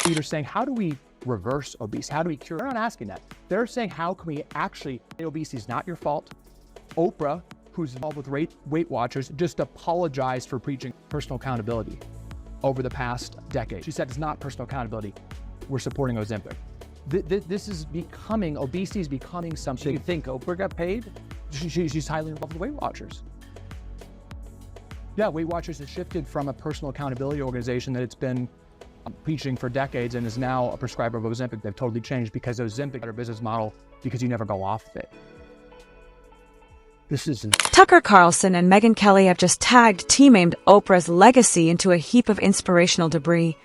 Leaders saying, how do we reverse obesity? How do we cure? They're not asking that. They're saying, how can we actually, obesity is not your fault. Oprah, who's involved with Weight Watchers, just apologized for preaching personal accountability over the past decade. She said it's not personal accountability. We're supporting Ozempic. This is becoming, obesity is becoming something. So you think Oprah got paid? She's highly involved with Weight Watchers. Yeah, Weight Watchers has shifted from a personal accountability organization that it's been preaching for decades and is now a prescriber of Ozempic. They've totally changed because Ozempic is their business model because you never go off of it. This isn't. Tucker Carlson and Megyn Kelly have just tagged team-named Oprah's legacy into a heap of inspirational debris.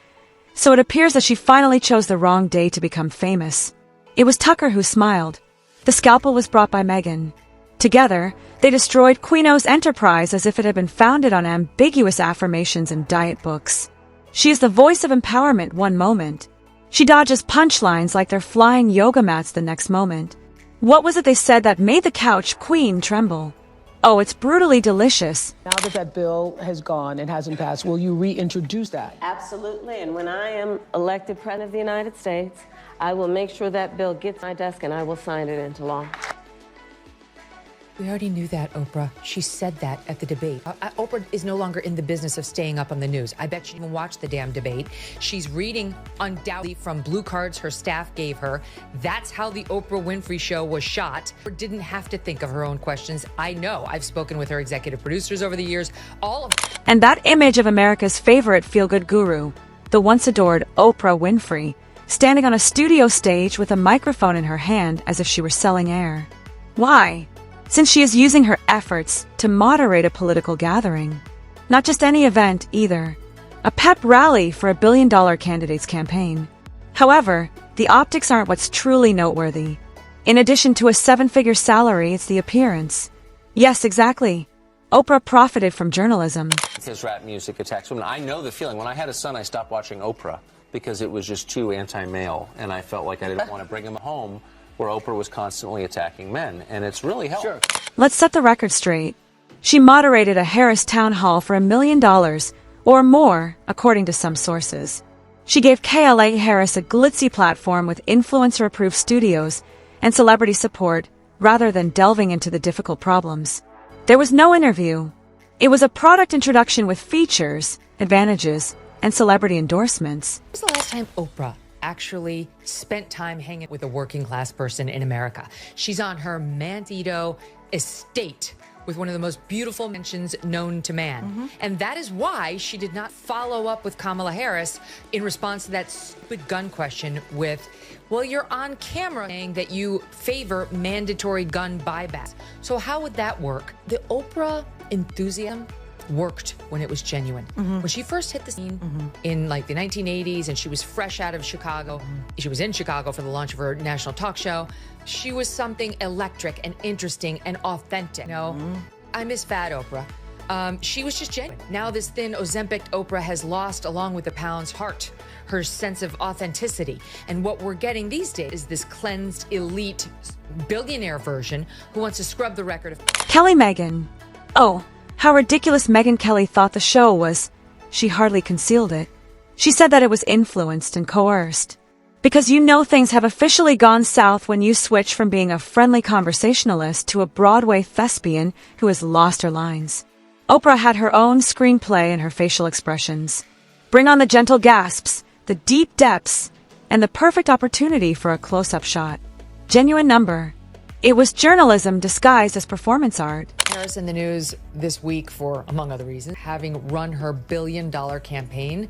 So it appears that she finally chose the wrong day to become famous. It was Tucker who smiled. The scalpel was brought by Megyn. Together, they destroyed Quino's enterprise as if it had been founded on ambiguous affirmations and diet books. She is the voice of empowerment one moment. She dodges punchlines like they're flying yoga mats the next moment. What was it they said that made the couch queen tremble? Oh, it's brutally delicious. Now that that bill has gone and hasn't passed, will you reintroduce that? Absolutely, and when I am elected President of the United States, I will make sure that bill gets my desk and I will sign it into law. We already knew that, Oprah. She said that at the debate. Oprah is no longer in the business of staying up on the news. I bet she didn't even watch the damn debate. She's reading undoubtedly from blue cards her staff gave her. That's how the Oprah Winfrey Show was shot. Oprah didn't have to think of her own questions. I know. I've spoken with her executive producers over the years. All of them. And that image of America's favorite feel-good guru, the once adored Oprah Winfrey, standing on a studio stage with a microphone in her hand as if she were selling air. Why? Since she is using her efforts to moderate a political gathering. Not just any event, either. A pep rally for a billion-dollar candidate's campaign. However, the optics aren't what's truly noteworthy. In addition to a seven-figure salary, it's the appearance. Yes, exactly. Oprah profited from journalism. His rap music attacks women. I know the feeling. When I had a son, I stopped watching Oprah because it was just too anti-male, and I felt like I didn't want to bring him home where Oprah was constantly attacking men, and it's really helped. Sure. Let's set the record straight. She moderated a Harris town hall for $1 million, or more, according to some sources. She gave KLA Harris a glitzy platform with influencer-approved studios and celebrity support, rather than delving into the difficult problems. There was no interview. It was a product introduction with features, advantages, and celebrity endorsements. When was the last time Oprah actually spent time hanging with a working class person in America? She's on her Mantito estate with one of the most beautiful mansions known to man. And that is why she did not follow up with Kamala Harris in response to that stupid gun question with, well, you're on camera saying that you favor mandatory gun buybacks. So how would that work? The Oprah enthusiasm worked when it was genuine. When she first hit the scene in like the 1980s and she was fresh out of Chicago, she was in Chicago for the launch of her national talk show. She was something electric and interesting and authentic. You know, I miss fat Oprah. She was just genuine. Now this thin Ozempic Oprah has lost, along with the pound's heart, her sense of authenticity. And what we're getting these days is this cleansed elite billionaire version who wants to scrub the record of Kelly Megyn. Oh, how ridiculous Megyn Kelly thought the show was. She hardly concealed it. She said that it was influenced and coerced. Because you know things have officially gone south when you switch from being a friendly conversationalist to a Broadway thespian who has lost her lines. Oprah had her own screenplay and her facial expressions. Bring on the gentle gasps, the deep depths, and the perfect opportunity for a close-up shot. Genuine number. It was journalism disguised as performance art. Harris in the news this week for, among other reasons, having run her billion-dollar campaign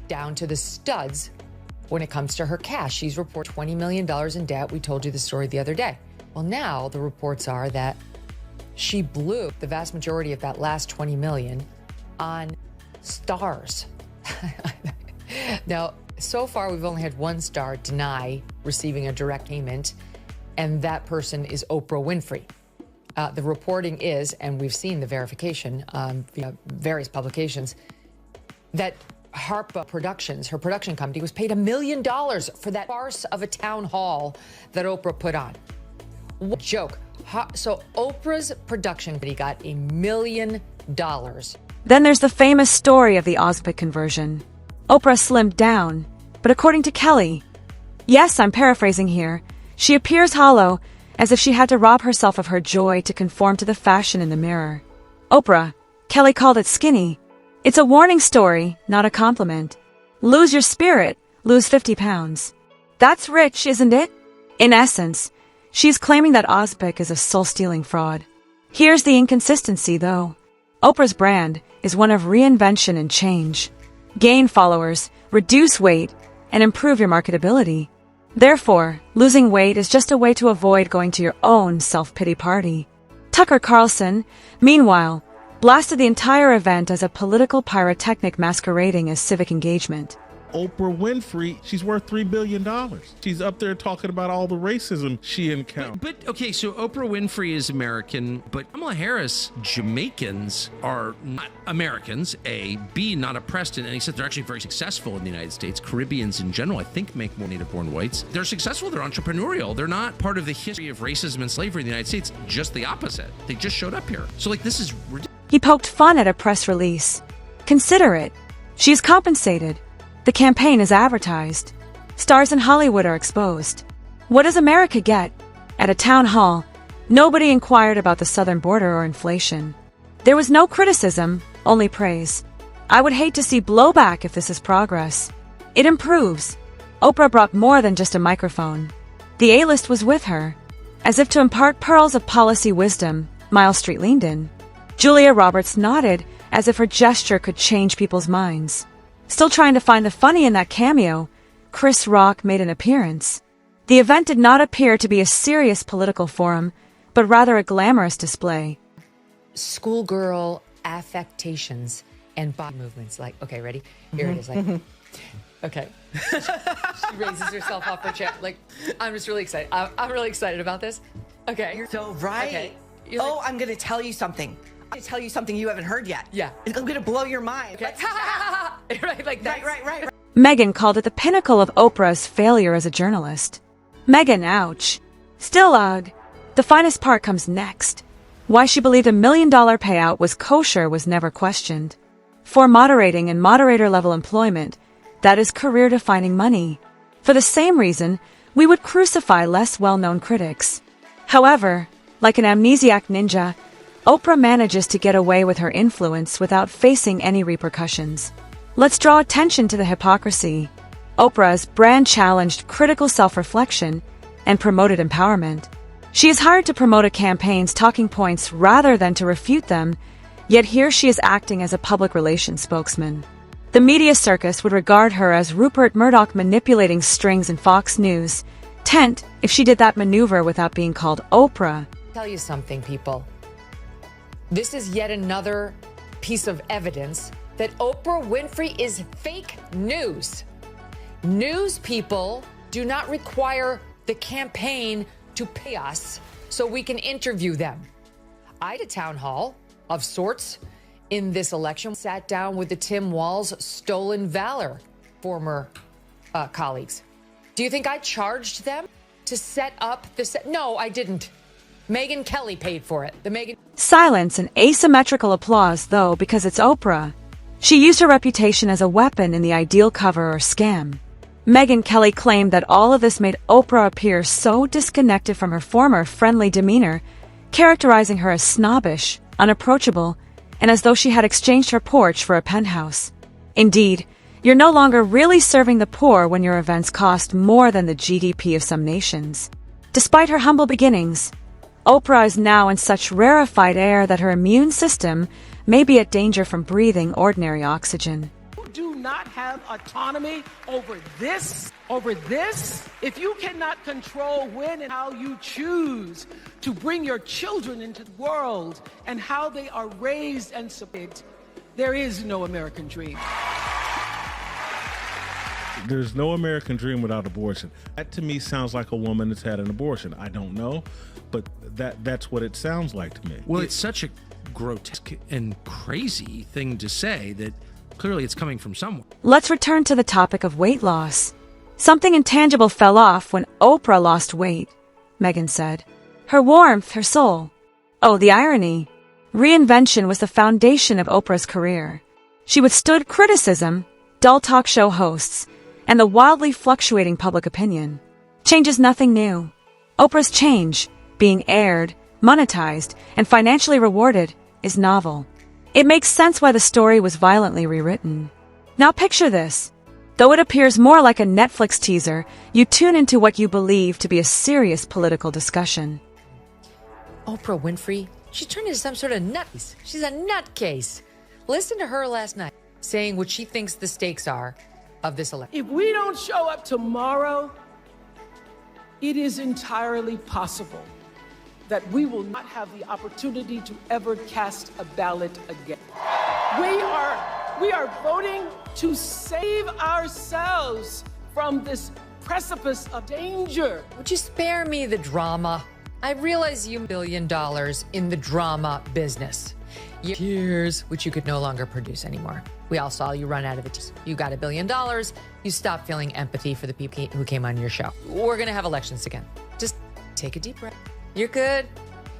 down to the studs when it comes to her cash. She's reported $20 million in debt. We told you the story the other day. Well, now the reports are that she blew the vast majority of that last $20 million on stars. Now, so far, we've only had one star deny receiving a direct payment, and that person is Oprah Winfrey. The reporting is, and we've seen the verification via various publications, that Harpa Productions, her production company, was paid $1 million for that farce of a town hall that Oprah put on. What a joke. So Oprah's production company got $1 million. Then there's the famous story of the Ozempic conversion. Oprah slimmed down, But according to Kelly, yes, I'm paraphrasing here, she appears hollow, as if she had to rob herself of her joy to conform to the fashion in the mirror. Oprah, Kelly called it skinny. It's a warning story, not a compliment. Lose your spirit, lose 50 pounds. That's rich, isn't it? In essence, she's claiming that Ozpic is a soul-stealing fraud. Here's the inconsistency, though. Oprah's brand is one of reinvention and change. Gain followers, reduce weight, and improve your marketability. Therefore, losing weight is just a way to avoid going to your own self-pity party. Tucker Carlson, meanwhile, blasted the entire event as a political pyrotechnic masquerading as civic engagement. Oprah Winfrey, she's worth $3 billion. She's up there talking about all the racism she encountered. But okay, so Oprah Winfrey is American, but Kamala Harris, Jamaicans are not Americans, A. B, not oppressed in any sense. They're actually very successful in the United States. Caribbeans in general, I think, make more native-born whites. They're successful, they're entrepreneurial. They're not part of the history of racism and slavery in the United States, just the opposite. They just showed up here. So, this is ridiculous. He poked fun at a press release. Consider it. She's compensated. The campaign is advertised. Stars in Hollywood are exposed. What does America get? At a town hall, nobody inquired about the southern border or inflation. There was no criticism, only praise. I would hate to see blowback if this is progress. It improves. Oprah brought more than just a microphone. The A-list was with her. As if to impart pearls of policy wisdom, Miles Street leaned in. Julia Roberts nodded, as if her gesture could change people's minds. Still trying to find the funny in that cameo, Chris Rock made an appearance. The event did not appear to be a serious political forum, but rather a glamorous display. Schoolgirl affectations and body movements. Okay, ready? Here it is. Okay. She raises herself off her chair. I'm just really excited. I'm really excited about this. Okay. You're so right. Okay. I'm going to tell you something. I'm going to tell you something you haven't heard yet. Yeah. It's going to blow your mind. Okay. Right. Megyn called it the pinnacle of Oprah's failure as a journalist. Megyn, ouch. Still, ugh. The finest part comes next. Why she believed $1 million payout was kosher was never questioned. For moderating and moderator-level employment, that is career-defining money. For the same reason, we would crucify less well-known critics. However, like an amnesiac ninja, Oprah manages to get away with her influence without facing any repercussions. Let's draw attention to the hypocrisy. Oprah's brand challenged critical self-reflection and promoted empowerment. She is hired to promote a campaign's talking points rather than to refute them, yet here she is acting as a public relations spokesman. The media circus would regard her as Rupert Murdoch manipulating strings in Fox News. Tent if she did that maneuver without being called Oprah. I'll tell you something, people. This is yet another piece of evidence that Oprah Winfrey is fake news. News people do not require the campaign to pay us so we can interview them. I had a town hall of sorts in this election, sat down with the Tim Walz Stolen Valor former colleagues. Do you think I charged them to set up the set? No, I didn't. Megyn Kelly paid for it. Silence and asymmetrical applause, though, because it's Oprah. She used her reputation as a weapon in the ideal cover or scam. Megyn Kelly claimed that all of this made Oprah appear so disconnected from her former friendly demeanor, characterizing her as snobbish, unapproachable, and as though she had exchanged her porch for a penthouse. Indeed, you're no longer really serving the poor when your events cost more than the GDP of some nations. Despite her humble beginnings, Oprah is now in such rarefied air that her immune system may be at danger from breathing ordinary oxygen. You do not have autonomy over this. If you cannot control when and how you choose to bring your children into the world and how they are raised and supported, there is no American dream. There's no American dream without abortion. That to me sounds like a woman that's had an abortion. I don't know, but that's what it sounds like to me. Well, it's such a grotesque and crazy thing to say that clearly it's coming from someone. Let's return to the topic of weight loss. Something intangible fell off when Oprah lost weight, Megyn said. Her warmth, her soul. Oh, the irony. Reinvention was the foundation of Oprah's career. She withstood criticism, dull talk show hosts, and the wildly fluctuating public opinion. Change is nothing new. Oprah's change, being aired, monetized, and financially rewarded, is novel. It makes sense why the story was violently rewritten. Now picture this. Though it appears more like a Netflix teaser, you tune into what you believe to be a serious political discussion. Oprah Winfrey, she's turned into some sort of nutcase. She's a nutcase. Listen to her last night saying what she thinks the stakes are of this election. If we don't show up tomorrow, it is entirely possible that we will not have the opportunity to ever cast a ballot again. We are voting to save ourselves from this precipice of danger. Would you spare me the drama? I realize you $1 billion in the drama business. Tears, which you could no longer produce anymore. We all saw you run out of it. You got $1 billion. You stopped feeling empathy for the people who came on your show. We're going to have elections again. Just take a deep breath. You're good.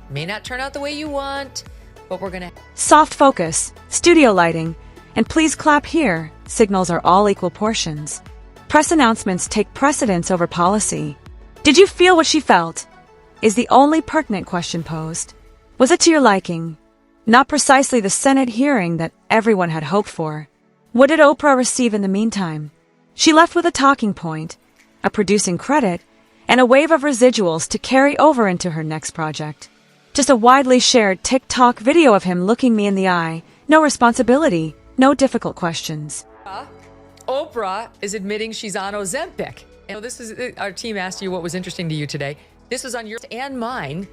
May not turn out the way you want, but we're going to... Soft focus, studio lighting, and please clap here signals are all equal portions. Press announcements take precedence over policy. Did you feel what she felt? Is the only pertinent question posed. Was it to your liking? Not precisely the Senate hearing that everyone had hoped for. What did Oprah receive in the meantime? She left with a talking point, a producing credit, and a wave of residuals to carry over into her next project. Just a widely shared TikTok video of him looking me in the eye. No responsibility, no difficult questions. Oprah is admitting she's on Ozempic. And this is our team asked you what was interesting to you today. This was on yours and mine,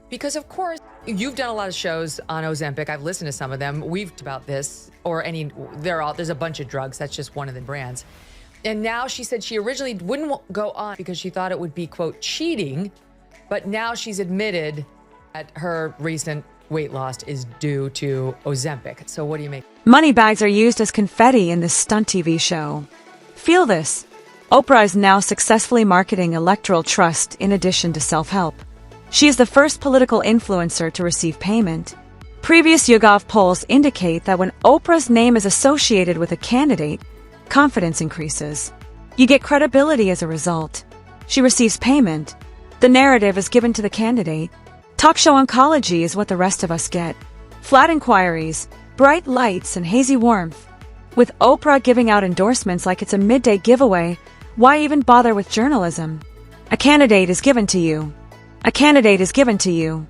because of course you've done a lot of shows on Ozempic. I've listened to some of them. We've talked about this, there's a bunch of drugs. That's just one of the brands. And now she said she originally wouldn't go on because she thought it would be, quote, cheating. But now she's admitted that her recent weight loss is due to Ozempic. So what do you make? Money bags are used as confetti in this stunt TV show. Feel this. Oprah is now successfully marketing electoral trust in addition to self-help. She is the first political influencer to receive payment. Previous YouGov polls indicate that when Oprah's name is associated with a candidate, confidence increases. You get credibility as a result. She receives payment. The narrative is given to the candidate. Talk show oncology is what the rest of us get. Flat inquiries, bright lights, and hazy warmth. With Oprah giving out endorsements like it's a midday giveaway, why even bother with journalism? A candidate is given to you. A candidate is given to you.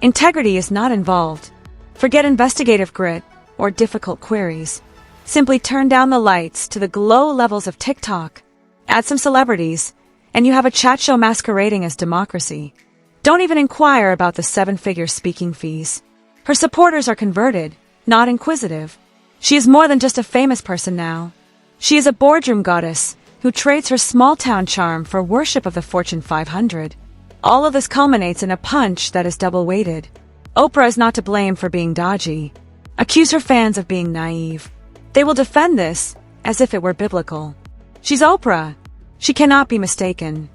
Integrity is not involved. Forget investigative grit or difficult queries. Simply turn down the lights to the glow levels of TikTok. Add some celebrities, and you have a chat show masquerading as democracy. Don't even inquire about the 7-figure speaking fees. Her supporters are converted, not inquisitive. She is more than just a famous person now. She is a boardroom goddess who trades her small-town charm for worship of the Fortune 500. All of this culminates in a punch that is double-weighted. Oprah is not to blame for being dodgy. Accuse her fans of being naive. They will defend this as if it were biblical. She's Oprah. She cannot be mistaken.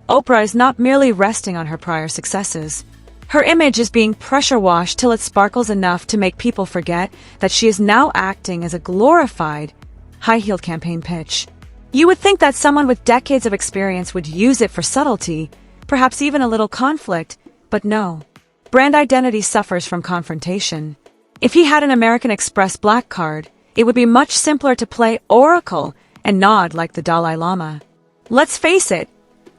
Oprah is not merely resting on her prior successes. Her image is being pressure-washed till it sparkles enough to make people forget that she is now acting as a glorified, high-heeled campaign pitch. You would think that someone with decades of experience would use it for subtlety, perhaps even a little conflict, but no. Brand identity suffers from confrontation. If he had an American Express black card, it would be much simpler to play Oracle and nod like the Dalai Lama. Let's face it,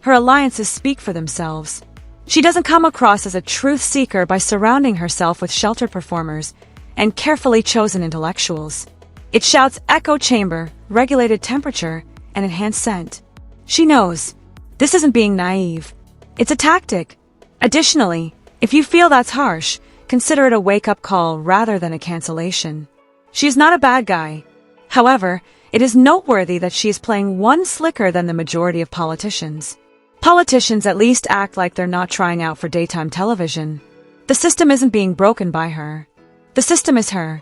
her alliances speak for themselves. She doesn't come across as a truth seeker by surrounding herself with sheltered performers and carefully chosen intellectuals. It shouts echo chamber, regulated temperature, and enhanced scent. She knows. This isn't being naive. It's a tactic. Additionally, if you feel that's harsh, consider it a wake-up call rather than a cancellation. She is not a bad guy. However, it is noteworthy that she is playing one slicker than the majority of politicians. Politicians at least act like they're not trying out for daytime television. The system isn't being broken by her. The system is her.